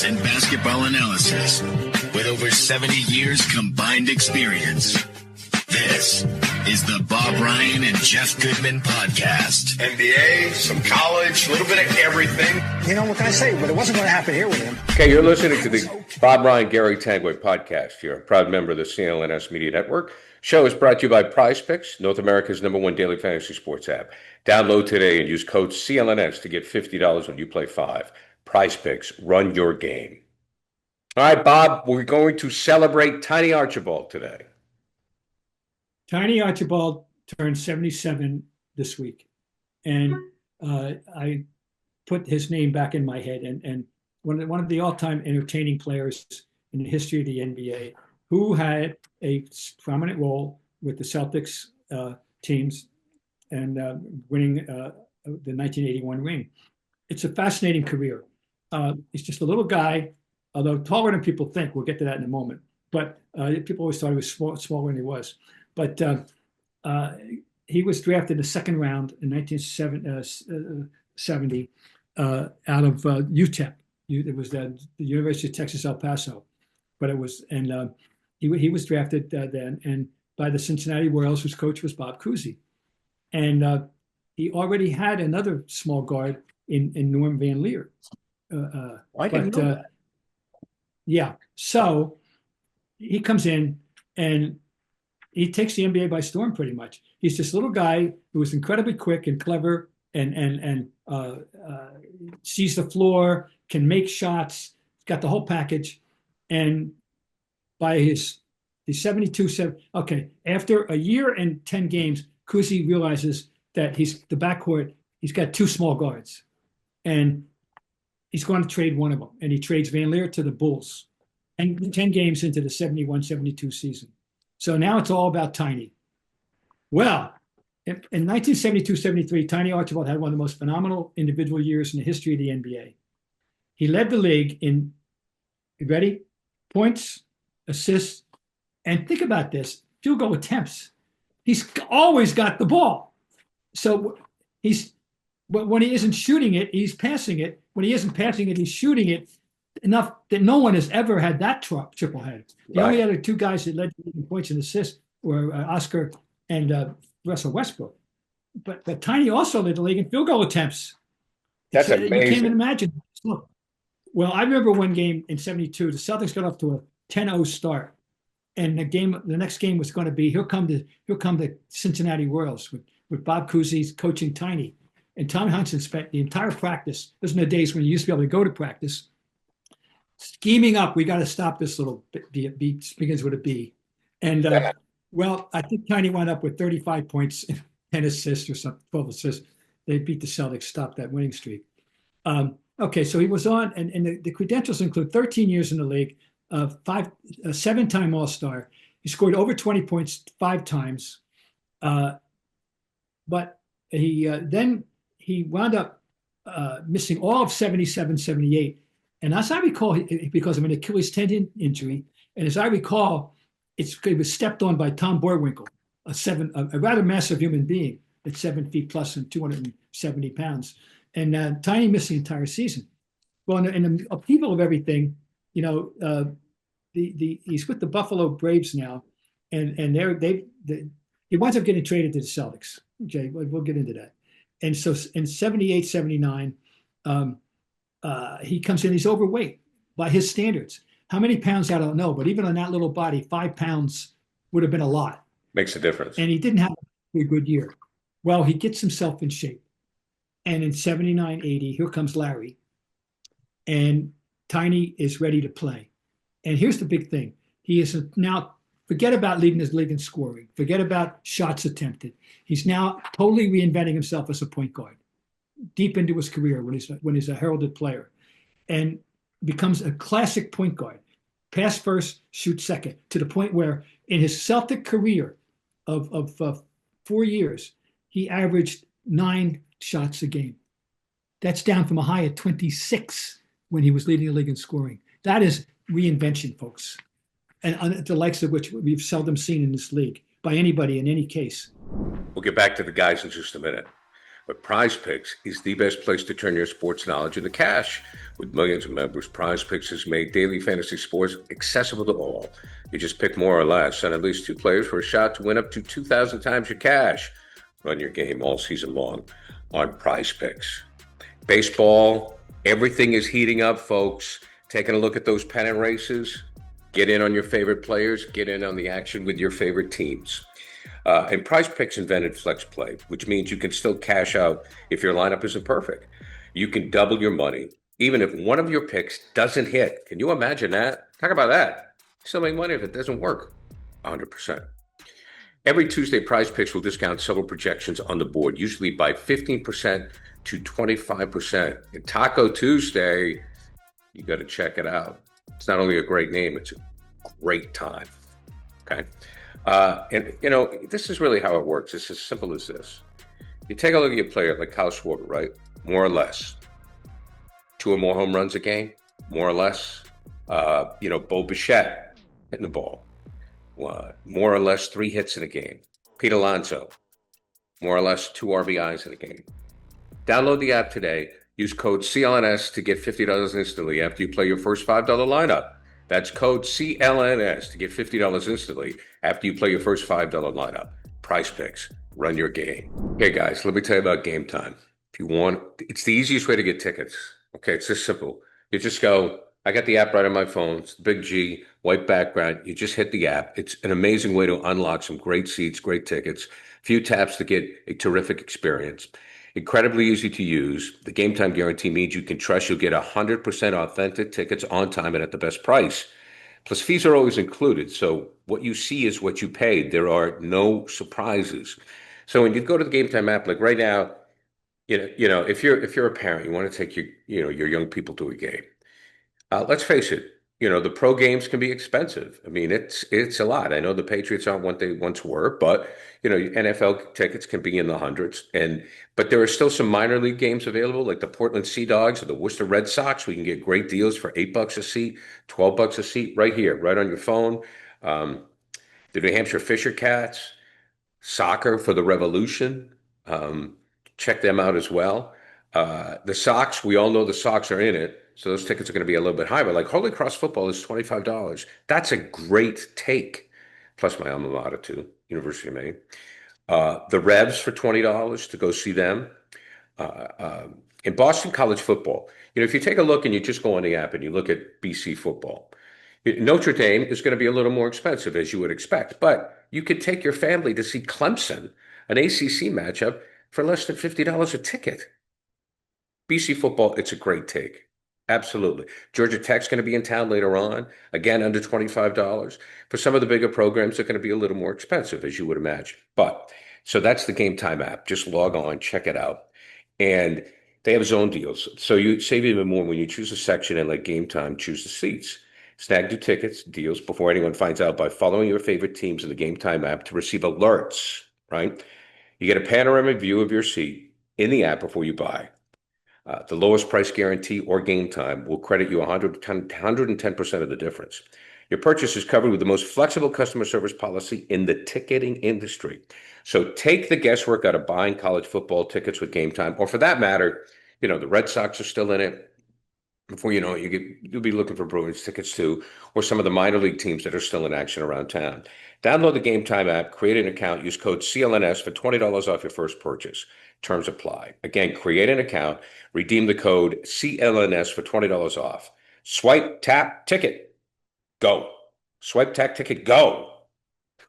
sports and basketball analysis with over 70 years combined experience. This is the Bob Ryan and Jeff Goodman podcast. NBA, some college, a little bit of everything. You know, what can I say? But it wasn't going to happen here with him. Okay, you're listening to the Bob Ryan, Gary Tanguay podcast. You're a proud member of the CLNS Media Network. Show is brought to you by Prize Picks, North America's #1 daily fantasy sports app. Download today and use code CLNS to get $50 when you play 5. Prize Picks, run your game. All right, Bob, we're going to celebrate Tiny Archibald today. Tiny Archibald turned 77 this week, and I put his name back in my head. And one of the all-time entertaining players in the history of the NBA, who had a prominent role with the Celtics teams and winning the 1981 ring. It's a fascinating career. He's just a little guy, although taller than people think. We'll get to that in a moment. But people always thought he was smaller than he was. But he was drafted in the second round in 1970 out of UTEP. It was the University of Texas, El Paso. But it was, and he was drafted then, and by the Cincinnati Royals, whose coach was Bob Cousy. And he already had another small guard in Norm Van Leer. I didn't know that. Yeah. So he comes in and he takes the NBA by storm pretty much. He's this little guy who was incredibly quick and clever and sees the floor, can make shots, got the whole package. And by his 72, after a year and 10 games, Cousy realizes that the backcourt, he's got two small guards. And he's going to trade one of them. And he trades Van Leer to the Bulls. And 10 games into the 71-72 season. So now it's all about Tiny. Well, in 1972-73, Tiny Archibald had one of the most phenomenal individual years in the history of the NBA. He led the league in, you ready? Points, assists, and think about this, field goal attempts. He's always got the ball. So when he isn't shooting it, he's passing it. When he isn't passing it, he's shooting it enough that no one has ever had that triple head. The only other two guys that led in points and assists were Oscar and Russell Westbrook. But Tiny also led the league in field goal attempts. That's amazing. You can't even imagine. Well, I remember one game in 72, the Celtics got off to a 10-0 start. And the next game was going to be, here come the Cincinnati Royals with Bob Cousy coaching Tiny. And Tom Hudson spent the entire practice, those are the days when you used to be able to go to practice, scheming up, we got to stop this little B, begins with a B. And, well, I think Tiny wound up with 35 points and 10 assists or something, 12 assists. They beat the Celtics, stopped that winning streak. Okay, so he was on, and the credentials include 13 years in the league, a 7-time All-Star. He scored over 20 points 5 times. But he wound up missing all of 77, 78. And as I recall, because of an Achilles tendon injury, and as I recall, it was stepped on by Tom Boerwinkle, a rather massive human being at 7 feet plus and 270 pounds. And Tiny missed the entire season. Well, in the upheaval of everything, you know, he's with the Buffalo Braves now, and he winds up getting traded to the Celtics. Okay, we'll get into that. And so in 78, 79, he comes in, he's overweight by his standards. How many pounds, I don't know, but even on that little body, 5 pounds would have been a lot. Makes a difference. And he didn't have a good year. Well, he gets himself in shape. And in 79, 80, here comes Larry. And Tiny is ready to play. And here's the big thing. He is now, forget about leading his league in scoring. Forget about shots attempted. He's now totally reinventing himself as a point guard, deep into his career when he's a heralded player, and becomes a classic point guard. Pass first, shoot second, to the point where in his Celtic career of 4 years, he averaged 9 shots a game. That's down from a high of 26 when he was leading the league in scoring. That is reinvention, folks, and the likes of which we've seldom seen in this league by anybody in any case. We'll get back to the guys in just a minute. But Prize Picks is the best place to turn your sports knowledge into cash. With millions of members, Prize Picks has made daily fantasy sports accessible to all. You just pick more or less, and at least 2 players for a shot to win up to 2,000 times your cash. Run your game all season long on Prize Picks. Baseball, everything is heating up, folks. Taking a look at those pennant races. Get in on your favorite players. Get in on the action with your favorite teams. And Prize Picks invented Flex Play, which means you can still cash out if your lineup isn't perfect. You can double your money, even if one of your picks doesn't hit. Can you imagine that? Talk about that. Still make money if it doesn't work. 100%. Every Tuesday, Prize Picks will discount several projections on the board, usually by 15% to 25%. And Taco Tuesday, you got to check it out. It's not only a great name, it's a great time. Okay. And, you know, this is really how it works. It's as simple as this. You take a look at your player like Kyle Schwarber, right? More or less. 2 or more home runs a game, more or less. Bo Bichette hitting the ball. More or less 3 hits in a game. Pete Alonso, more or less 2 RBIs in a game. Download the app today. Use code CLNS to get $50 instantly after you play your first $5 lineup. That's code CLNS to get $50 instantly after you play your first $5 lineup. Prize Picks. Run your game. Okay, guys, let me tell you about Game Time. If you want, it's the easiest way to get tickets. Okay, it's this simple. You just go, I got the app right on my phone. It's the big G, white background. You just hit the app. It's an amazing way to unlock some great seats, great tickets. A few taps to get a terrific experience. Incredibly easy to use. The Game Time guarantee means you can trust you'll get 100% authentic tickets on time and at the best price. Plus, fees are always included, so what you see is what you paid. There are no surprises. So when you go to the Game Time app, like right now, if you're a parent, you want to take your young people to a game. Let's face it, the pro games can be expensive. I mean, it's a lot. I know the Patriots aren't what they once were, but NFL tickets can be in the hundreds. But there are still some minor league games available, like the Portland Sea Dogs or the Worcester Red Sox. We can get great deals for $8 a seat, $12 a seat, right here, right on your phone. The New Hampshire Fisher Cats, soccer for the Revolution. Check them out as well. The Sox, we all know the Sox are in it. So those tickets are going to be a little bit higher. But like Holy Cross football is $25. That's a great take. Plus my alma mater too, University of Maine. The Revs for $20 to go see them. In Boston College football, if you take a look and you just go on the app and you look at BC football, Notre Dame is going to be a little more expensive, as you would expect. But you could take your family to see Clemson, an ACC matchup, for less than $50 a ticket. BC football, it's a great take. Absolutely. Georgia Tech's going to be in town later on, again, under $25. For some of the bigger programs, they're going to be a little more expensive, as you would imagine. So that's the Game Time app. Just log on, check it out. And they have zone deals. So you save even more when you choose a section and like Game Time, choose the seats. Snag new tickets, deals before anyone finds out by following your favorite teams in the Game Time app to receive alerts, right? You get a panoramic view of your seat in the app before you buy. The lowest price guarantee or Game Time will credit you 110% of the difference. Your purchase is covered with the most flexible customer service policy in the ticketing industry. So take the guesswork out of buying college football tickets with Game Time, or for that matter, the Red Sox are still in it. Before you know it, you'll be looking for Bruins tickets too, or some of the minor league teams that are still in action around town. Download the Game Time app, create an account, use code CLNS for $20 off your first purchase. Terms apply. Again, create an account, redeem the code CLNS for $20 off. Swipe, tap, ticket, go. Swipe, tap, ticket, go.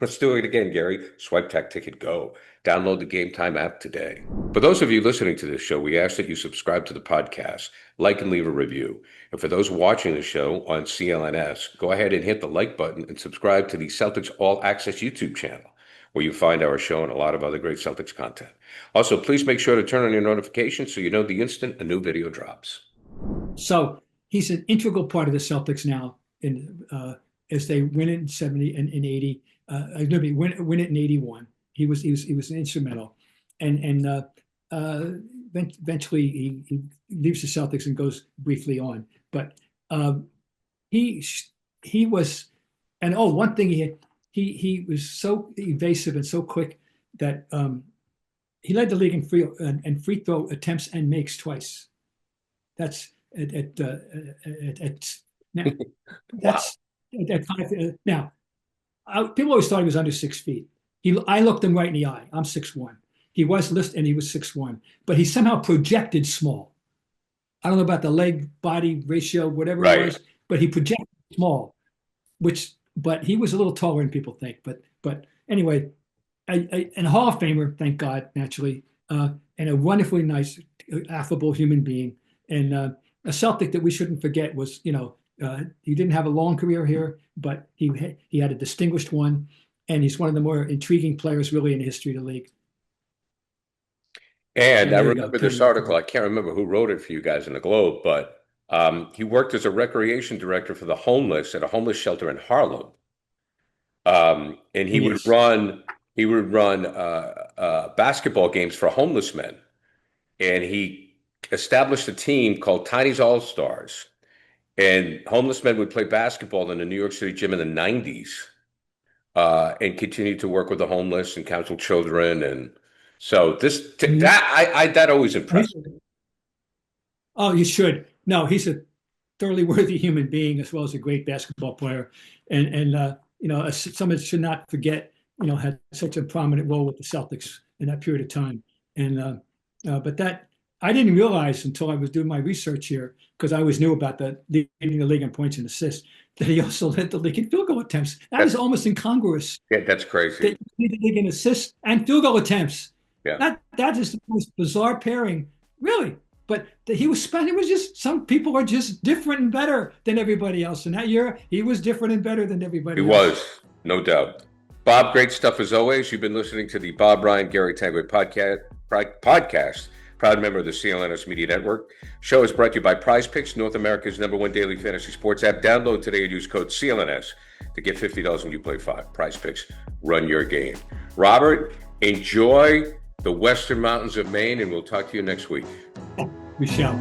Let's do it again, Gary. Swipe, tap, ticket, go. Download the Game Time app today. For those of you listening to this show, we ask that you subscribe to the podcast, like and leave a review. And for those watching the show on CLNS, go ahead and hit the like button and subscribe to the Celtics All Access YouTube channel, where you find our show and a lot of other great Celtics content. Also, please make sure to turn on your notifications so you know the instant a new video drops. So he's an integral part of the Celtics now as they win it in 70 and in 80. Win it in 81. He was instrumental, and eventually he leaves the Celtics and goes briefly on. But he was, and one thing he was so evasive and so quick that he led the league in free throw attempts and makes twice. That's now. That's now. People always thought he was under 6 feet. I looked him right in the eye. I'm 6'1". He was listed and he was 6'1", but he somehow projected small. I don't know about the leg body ratio, whatever it was, but he projected small, but he was a little taller than people think. But anyway, and a Hall of Famer, thank God, naturally, and a wonderfully nice, affable human being, and a Celtic that we shouldn't forget was, he didn't have a long career here, but he had a distinguished one, and he's one of the more intriguing players really in the history of the league. And I remember this article. I can't remember who wrote it for you guys in the Globe, but he worked as a recreation director for the homeless at a homeless shelter in Harlem. And he would run basketball games for homeless men. And he established a team called Tiny's All-Stars. And homeless men would play basketball in the New York City gym in the 90s, and continued to work with the homeless and counsel children. And so that always impressed me. Oh, you should. No, he's a thoroughly worthy human being as well as a great basketball player. And someone should not forget, had such a prominent role with the Celtics in that period of time. And but that I didn't realize until I was doing my research here, because I always knew about leading the league in points and assists, that he also led the league in field goal attempts. That's almost incongruous. Yeah, that's crazy. That he led the league in assists and field goal attempts. Yeah. That is the most bizarre pairing, really. But he was just, some people are just different and better than everybody else. And that year, he was different and better than everybody else. He was, no doubt. Bob, great stuff as always. You've been listening to the Bob Ryan, Gary Tanguay podcast. Proud member of the CLNS Media Network. Show is brought to you by Prize Picks, North America's #1 daily fantasy sports app. Download today and use code CLNS to get $50 when you play 5. Prize Picks, run your game. Robert, enjoy the Western Mountains of Maine, and we'll talk to you next week. We shall.